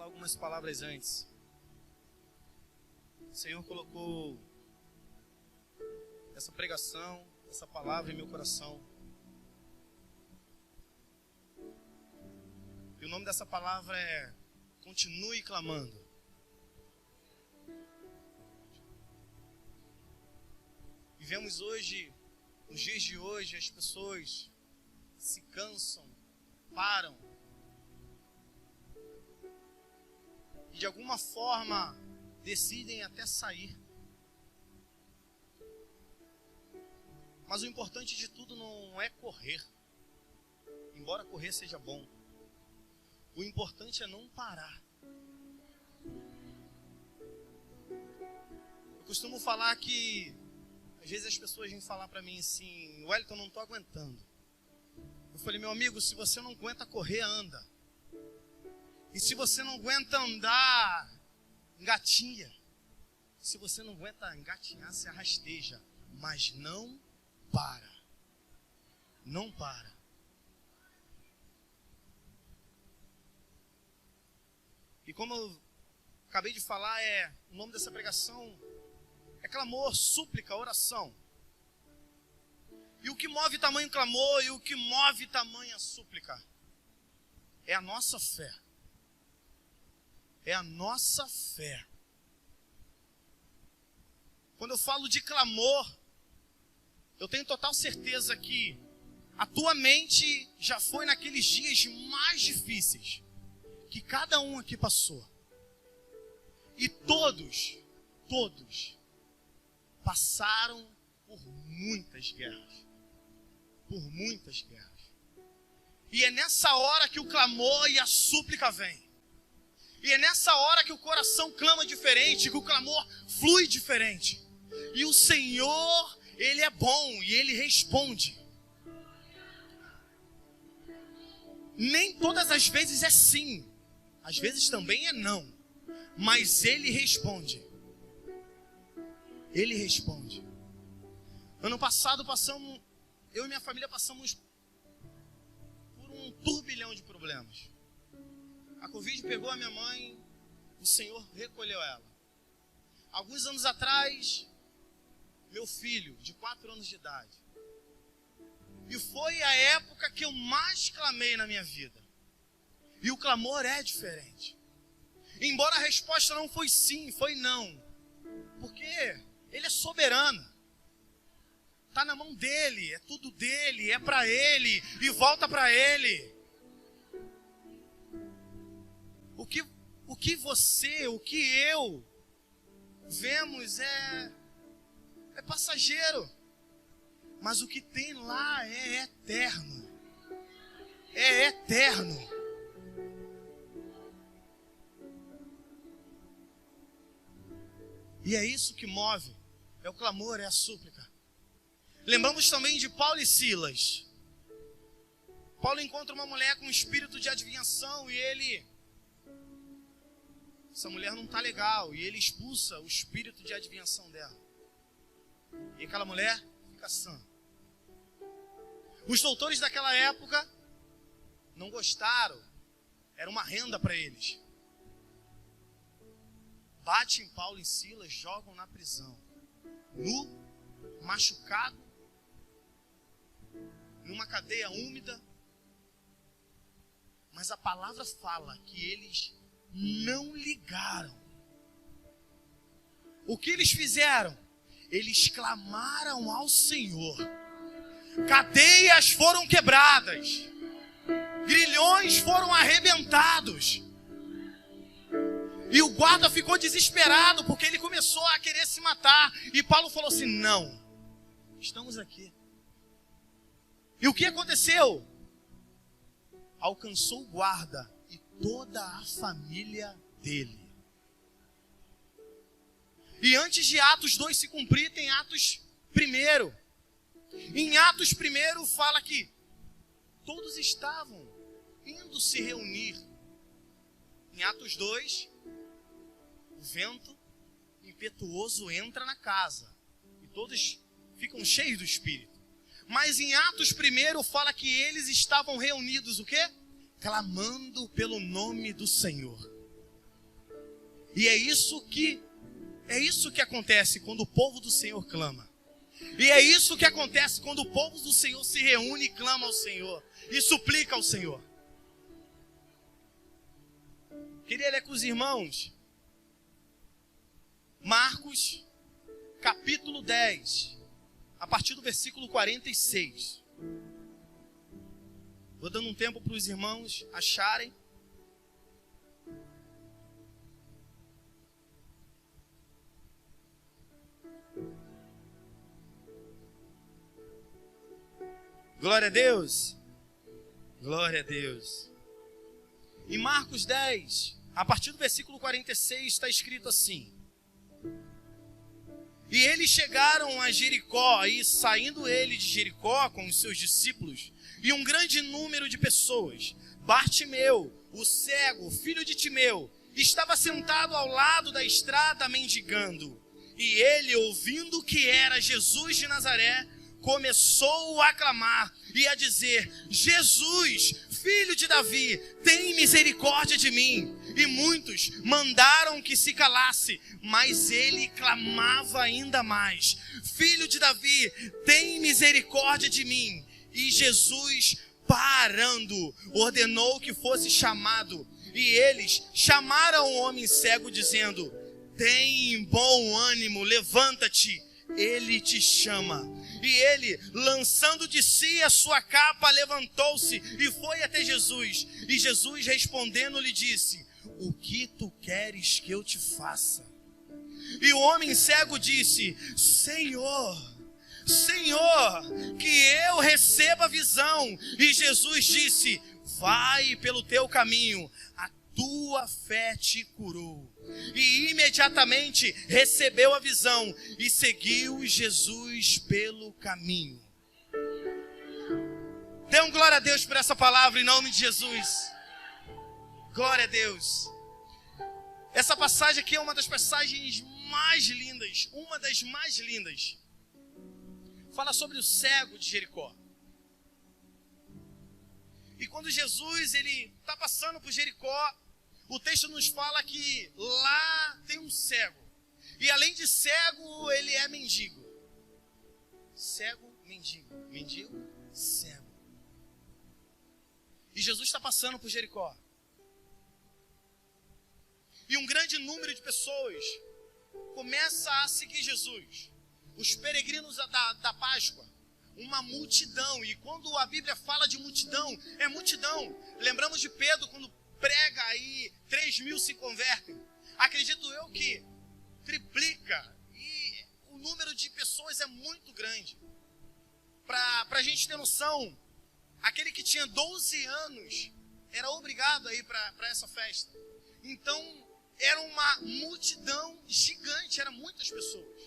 algumas palavras antes. O Senhor colocou essa pregação, essa palavra em meu coração. E o nome dessa palavra é: continue clamando. Vivemos hoje, nos dias de hoje, as pessoas se cansam, param. E de alguma forma decidem até sair. Mas o importante de tudo não é correr. Embora correr seja bom. O importante é não parar. Eu costumo falar que às vezes as pessoas vêm falar para mim assim: Wellington, eu não estou aguentando. Eu falei: meu amigo, se você não aguenta correr, anda. E se você não aguenta andar, engatinha. Se você não aguenta engatinhar, se arrasteja. Mas não para. Não para. E como eu acabei de falar, o nome dessa pregação é clamor, súplica, oração. E o que move tamanho clamor e o que move tamanha súplica é a nossa fé. É a nossa fé. Quando eu falo de clamor, eu tenho total certeza que a tua mente já foi naqueles dias mais difíceis que cada um aqui passou. E todos passaram por muitas guerras. Por muitas guerras. E é nessa hora que o clamor e a súplica vem. E é nessa hora que o coração clama diferente, que o clamor flui diferente. E o Senhor, Ele é bom e Ele responde. Nem todas as vezes é sim. Às vezes também é não. Mas Ele responde. Ele responde. Ano passado eu e minha família passamos por um turbilhão de problemas. A Covid pegou a minha mãe, o Senhor recolheu ela. Alguns anos atrás, meu filho, de 4 anos de idade. E foi a época que eu mais clamei na minha vida. E o clamor é diferente. Embora a resposta não foi sim, foi não. Porque Ele é soberano. Está na mão dEle, é tudo dEle, é para Ele e volta para Ele. O que você, o que eu vemos é passageiro. Mas o que tem lá é eterno. É eterno. E é isso que move. É o clamor, é a súplica. Lembramos também de Paulo e Silas. Paulo encontra uma mulher com um espírito de adivinhação e essa mulher não está legal, e ele expulsa o espírito de adivinhação dela. E aquela mulher fica sã. Os doutores daquela época não gostaram, era uma renda para eles. Batem Paulo e Silas, jogam na prisão, nu, machucado, numa cadeia úmida. Mas a palavra fala que eles não ligaram. O que eles fizeram? Eles clamaram ao Senhor. Cadeias foram quebradas. Grilhões foram arrebentados. E o guarda ficou desesperado porque ele começou a querer se matar. E Paulo falou assim: não, estamos aqui. E o que aconteceu? Alcançou o guarda e toda a família dele. E antes de Atos 2 se cumprir, tem Atos 1. Em Atos 1 fala que todos estavam indo se reunir. Em Atos 2, o vento impetuoso entra na casa e todos ficam cheios do Espírito. Mas em Atos 1 fala que eles estavam reunidos o quê? Clamando pelo nome do Senhor. E é isso que acontece quando o povo do Senhor clama. E é isso que acontece quando o povo do Senhor se reúne e clama ao Senhor. E suplica ao Senhor. Queria ler com os irmãos Marcos, capítulo 10, a partir do versículo 46. Vou dando um tempo para os irmãos acharem. Glória a Deus. Glória a Deus. Em Marcos 10, a partir do versículo 46, está escrito assim: E eles chegaram a Jericó, e saindo ele de Jericó com os seus discípulos, e um grande número de pessoas, Bartimeu, o cego, filho de Timeu, estava sentado ao lado da estrada mendigando. E ele, ouvindo que era Jesus de Nazaré, começou a clamar e a dizer: Jesus, filho de Davi, tem misericórdia de mim. E muitos mandaram que se calasse, mas ele clamava ainda mais: Filho de Davi, tem misericórdia de mim. E Jesus, parando, ordenou que fosse chamado. E eles chamaram o homem cego, dizendo: tem bom ânimo, levanta-te, ele te chama. E ele, lançando de si a sua capa, levantou-se e foi até Jesus. E Jesus, respondendo, lhe disse: o que tu queres que eu te faça? E o homem cego disse: Senhor, que eu receba a visão. E Jesus disse: vai pelo teu caminho, a tua fé te curou. E imediatamente recebeu a visão e seguiu Jesus pelo caminho. Dê um glória a Deus por essa palavra em nome de Jesus. Glória a Deus. Essa passagem aqui é uma das passagens mais lindas, uma das mais lindas. Fala sobre o cego de Jericó. E quando Jesus ele está passando por Jericó, o texto nos fala que lá tem um cego. E além de cego, ele é mendigo. Cego, mendigo. Mendigo, cego. E Jesus está passando por Jericó. E um grande número de pessoas começa a seguir Jesus. Os peregrinos da Páscoa. Uma multidão. E quando a Bíblia fala de multidão, é multidão. Lembramos de Pedro quando prega aí, 3.000 se convertem. Acredito eu que triplica. E o número de pessoas é muito grande. Para a gente ter noção, aquele que tinha 12 anos era obrigado a ir para essa festa. Então, era uma multidão gigante, eram muitas pessoas.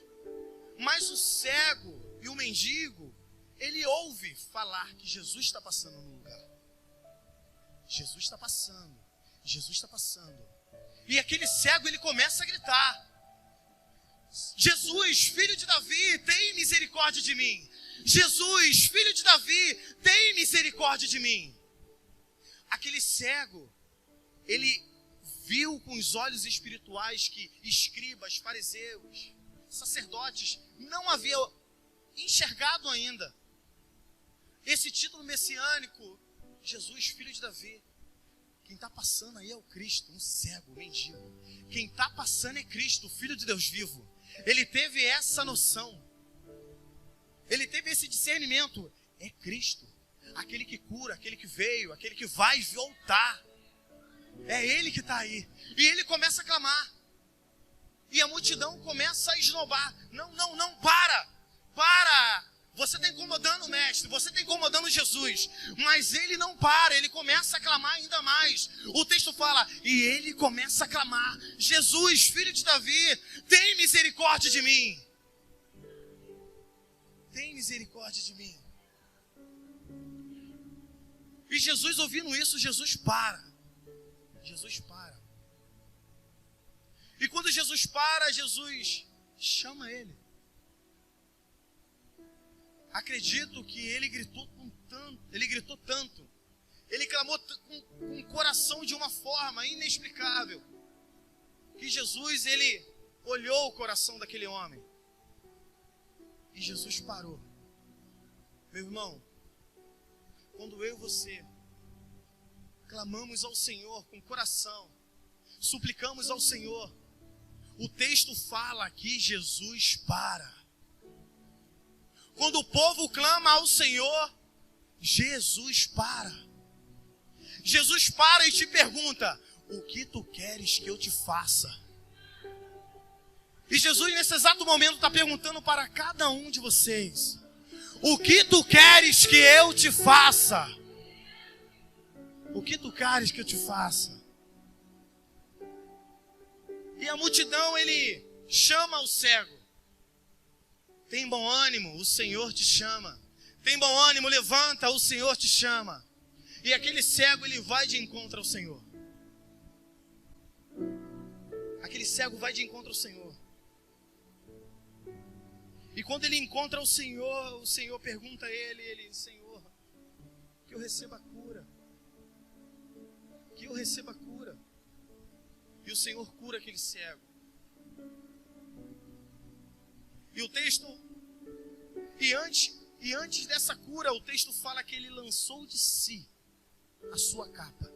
Mas o cego e o mendigo, ele ouve falar que Jesus está passando no lugar. Jesus está passando. Jesus está passando. E aquele cego, ele começa a gritar: Jesus, filho de Davi, tem misericórdia de mim. Jesus, filho de Davi, tem misericórdia de mim. Aquele cego, ele viu com os olhos espirituais que escribas, fariseus, sacerdotes não haviam enxergado ainda. Esse título messiânico, Jesus, filho de Davi. Quem está passando aí é o Cristo, um cego, um mendigo. Quem está passando é Cristo, o Filho de Deus vivo. Ele teve essa noção. Ele teve esse discernimento. É Cristo. Aquele que cura, aquele que veio, aquele que vai voltar. É Ele que está aí. E ele começa a clamar. E a multidão começa a esnobar. Não, para! Você está incomodando o mestre, você está incomodando Jesus. Mas ele não para, ele começa a clamar ainda mais. O texto fala, e ele começa a clamar: Jesus, filho de Davi, tem misericórdia de mim. Tem misericórdia de mim. E Jesus, ouvindo isso, Jesus para. Jesus para. E quando Jesus para, Jesus chama ele. Acredito que ele gritou tanto, ele clamou com o coração de uma forma inexplicável, que Jesus, ele olhou o coração daquele homem. E Jesus parou. Meu irmão, quando eu e você clamamos ao Senhor com coração, suplicamos ao Senhor, o texto fala que Jesus para. Quando o povo clama ao Senhor, Jesus para. Jesus para e te pergunta: o que tu queres que eu te faça? E Jesus nesse exato momento está perguntando para cada um de vocês: o que tu queres que eu te faça? O que tu queres que eu te faça? E a multidão, ele chama o cego. Tem bom ânimo, o Senhor te chama. Tem bom ânimo, levanta, o Senhor te chama. E aquele cego, ele vai de encontro ao Senhor. Aquele cego vai de encontro ao Senhor. E quando ele encontra o Senhor pergunta a ele: Senhor, que eu receba a cura. Que eu receba a cura. E o Senhor cura aquele cego. E o texto, e antes dessa cura, o texto fala que ele lançou de si a sua capa.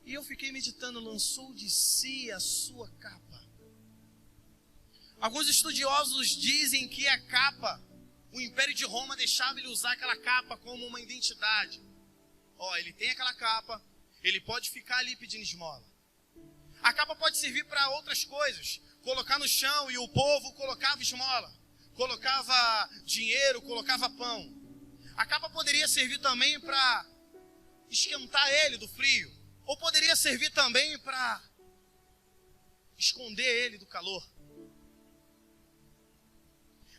E eu fiquei meditando, lançou de si a sua capa. Alguns estudiosos dizem que a capa, o Império de Roma deixava ele usar aquela capa como uma identidade. Ele tem aquela capa, ele pode ficar ali pedindo esmola. A capa pode servir para outras coisas. Colocar no chão e o povo colocava esmola. Colocava dinheiro, colocava pão. A capa poderia servir também para esquentar ele do frio. Ou poderia servir também para esconder ele do calor.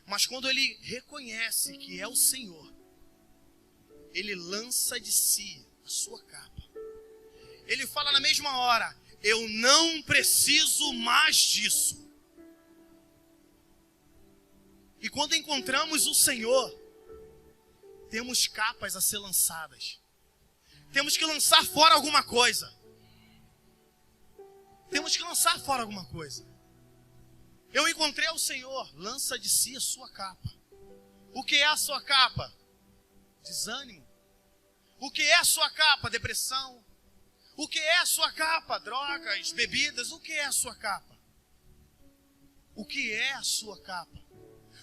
Mas quando ele reconhece que é o Senhor, ele lança de si a sua capa. Ele fala na mesma hora: eu não preciso mais disso. E quando encontramos o Senhor, temos capas a ser lançadas. Temos que lançar fora alguma coisa. Temos que lançar fora alguma coisa. Eu encontrei o Senhor, lança de si a sua capa. O que é a sua capa? Desânimo. O que é a sua capa? Depressão. O que é a sua capa? Drogas, bebidas. O que é a sua capa? O que é a sua capa?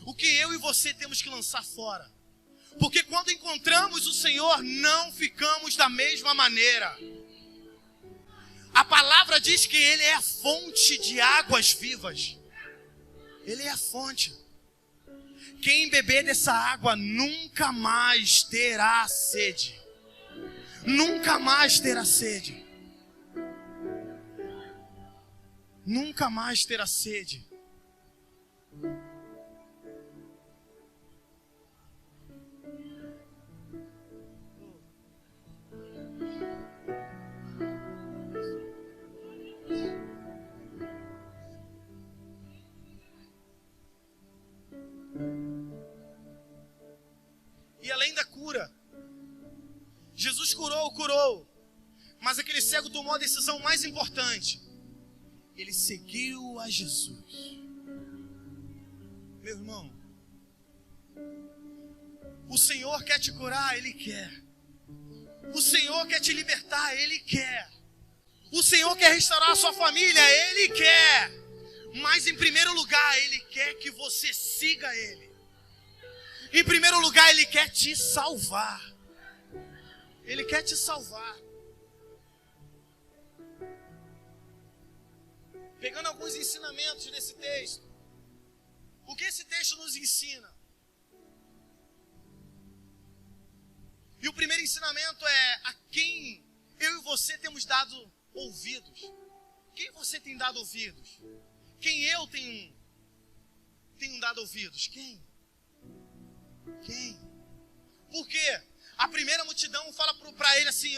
O que eu e você temos que lançar fora? Porque quando encontramos o Senhor, não ficamos da mesma maneira. A palavra diz que Ele é a fonte de águas vivas. Ele é a fonte. Quem beber dessa água nunca mais terá sede. Nunca mais terá sede. Nunca mais terá sede. E além da cura, Jesus curou, mas aquele cego tomou a decisão mais importante. Ele seguiu a Jesus. Meu irmão, o Senhor quer te curar, Ele quer. O Senhor quer te libertar, Ele quer. O Senhor quer restaurar a sua família, Ele quer. Mas em primeiro lugar, Ele quer que você siga Ele. Em primeiro lugar, Ele quer te salvar. Ele quer te salvar. Pegando alguns ensinamentos desse texto. O que esse texto nos ensina? E o primeiro ensinamento é a quem eu e você temos dado ouvidos. Quem você tem dado ouvidos? Quem eu tenho dado ouvidos? Quem? Por quê? A primeira multidão fala para ele assim: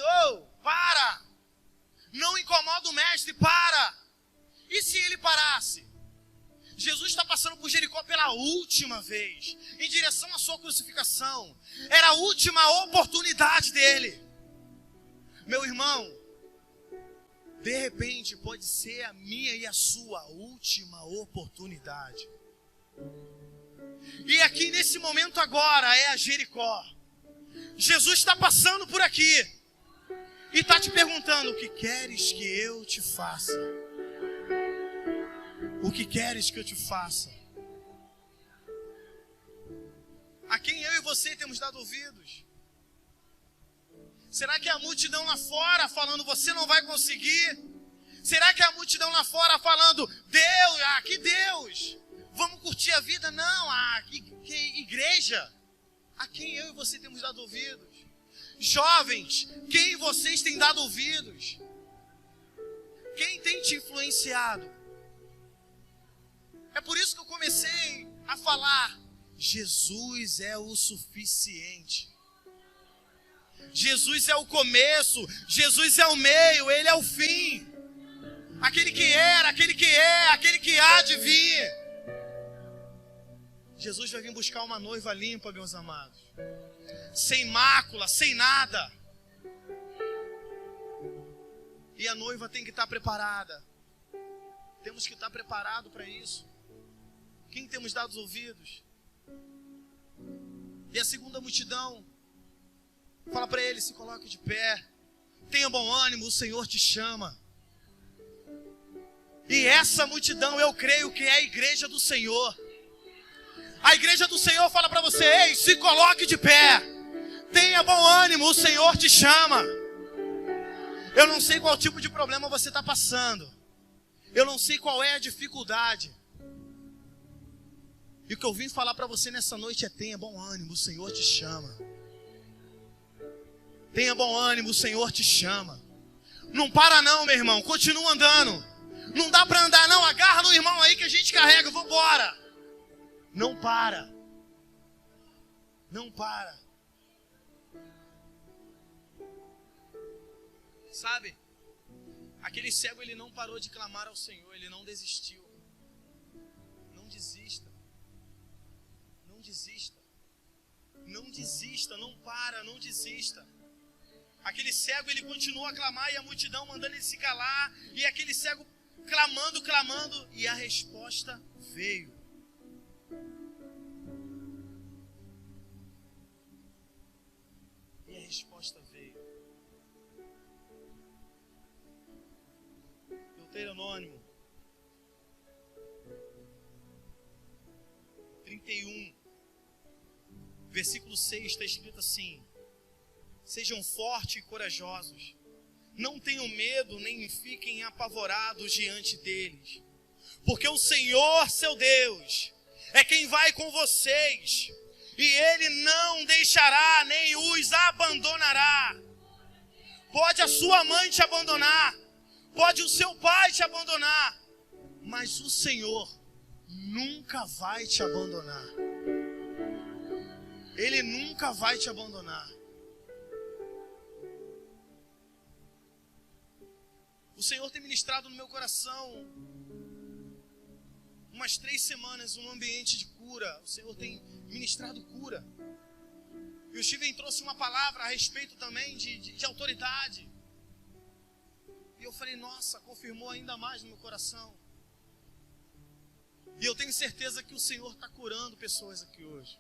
para! Não incomoda o mestre, para! E se ele parasse? Jesus está passando por Jericó pela última vez, em direção à sua crucificação. Era a última oportunidade dele. Meu irmão, De repente pode ser a minha e a sua última oportunidade. E aqui nesse momento agora é a Jericó. Jesus está passando por aqui e está te perguntando: o que queres que eu te faça? O que queres que eu te faça? A quem eu e você temos dado ouvidos? Será que é a multidão lá fora falando: você não vai conseguir? Será que é a multidão lá fora falando: Deus, que Deus, vamos curtir a vida? Não, que igreja. A quem eu e você temos dado ouvidos? Jovens, quem vocês têm dado ouvidos? Quem tem te influenciado? É por isso que eu comecei a falar: Jesus é o suficiente. Jesus é o começo, Jesus é o meio, Ele é o fim. Aquele que era, aquele que é, aquele que há de vir. Jesus vai vir buscar uma noiva limpa, meus amados. Sem mácula, sem nada. E a noiva tem que estar preparada. Temos que estar preparados para isso. Quem temos dado os ouvidos? E a segunda multidão fala para ele: se coloque de pé, tenha bom ânimo, o Senhor te chama. E essa multidão eu creio que é a igreja do Senhor. A igreja do Senhor fala para você: ei, se coloque de pé, tenha bom ânimo, o Senhor te chama. Eu não sei qual tipo de problema você está passando, eu não sei qual é a dificuldade. E o que eu vim falar para você nessa noite é: tenha bom ânimo, o Senhor te chama. Tenha bom ânimo, o Senhor te chama. Não para não, meu irmão, continua andando. Não dá para andar não, agarra no irmão aí que a gente carrega, vamos embora. Não para. Não para. Sabe? Aquele cego, ele não parou de clamar ao Senhor, ele não desistiu. Não desista. Não desista. Não desista, não para, não desista. Aquele cego, ele continua a clamar e a multidão mandando ele se calar. E aquele cego clamando, clamando. E a resposta veio. E a resposta veio. Deuteronômio 31, versículo 6, está escrito assim: sejam fortes e corajosos, não tenham medo, nem fiquem apavorados diante deles, porque o Senhor, seu Deus, é quem vai com vocês, e Ele não deixará, nem os abandonará. Pode a sua mãe te abandonar, pode o seu pai te abandonar, mas o Senhor nunca vai te abandonar. Ele nunca vai te abandonar. O Senhor tem ministrado no meu coração umas 3 semanas um ambiente de cura. O Senhor tem ministrado cura. E o Steven trouxe uma palavra a respeito também de autoridade. E eu falei: nossa, confirmou ainda mais no meu coração. E eu tenho certeza que o Senhor está curando pessoas aqui hoje.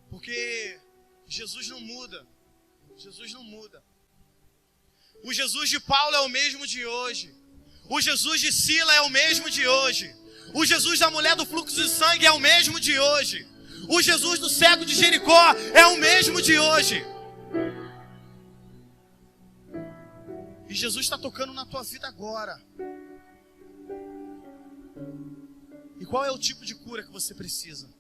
Porque Jesus não muda. Jesus não muda. O Jesus de Paulo é o mesmo de hoje. O Jesus de Sila é o mesmo de hoje. O Jesus da mulher do fluxo de sangue é o mesmo de hoje. O Jesus do cego de Jericó é o mesmo de hoje. E Jesus está tocando na tua vida agora. E qual é o tipo de cura que você precisa?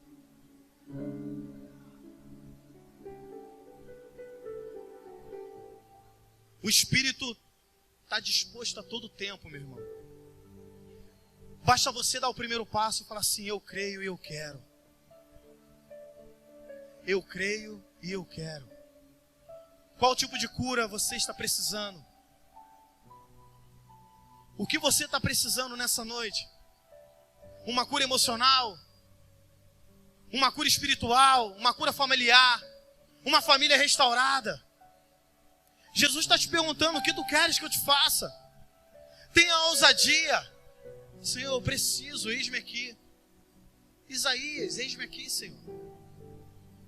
O Espírito está disposto a todo tempo, meu irmão. Basta você dar o primeiro passo e falar assim: eu creio e eu quero. Eu creio e eu quero. Qual tipo de cura você está precisando? O que você está precisando nessa noite? Uma cura emocional? Uma cura espiritual? Uma cura familiar? Uma família restaurada? Jesus está te perguntando: o que tu queres que eu te faça? Tenha ousadia. Senhor, eu preciso, eis-me aqui. Isaías, eis-me aqui, Senhor.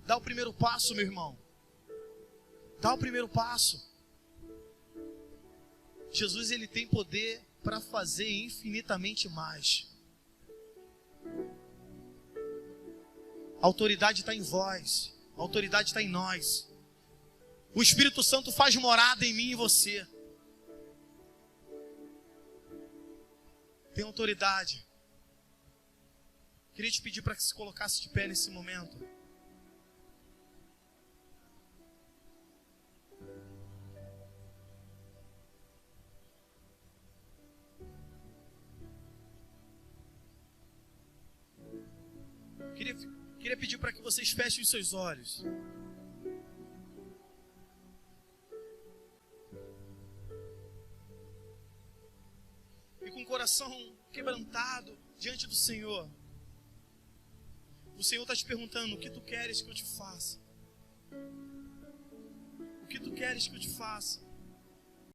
Dá o primeiro passo, meu irmão. Dá o primeiro passo. Jesus, ele tem poder para fazer infinitamente mais. A autoridade está em vós. A autoridade está em nós. O Espírito Santo faz morada em mim e você. Tem autoridade. Queria te pedir para que se colocasse de pé nesse momento. Queria pedir para que vocês fechem os seus olhos. E com o coração quebrantado diante do Senhor. O Senhor está te perguntando: o que tu queres que eu te faça? O que tu queres que eu te faça?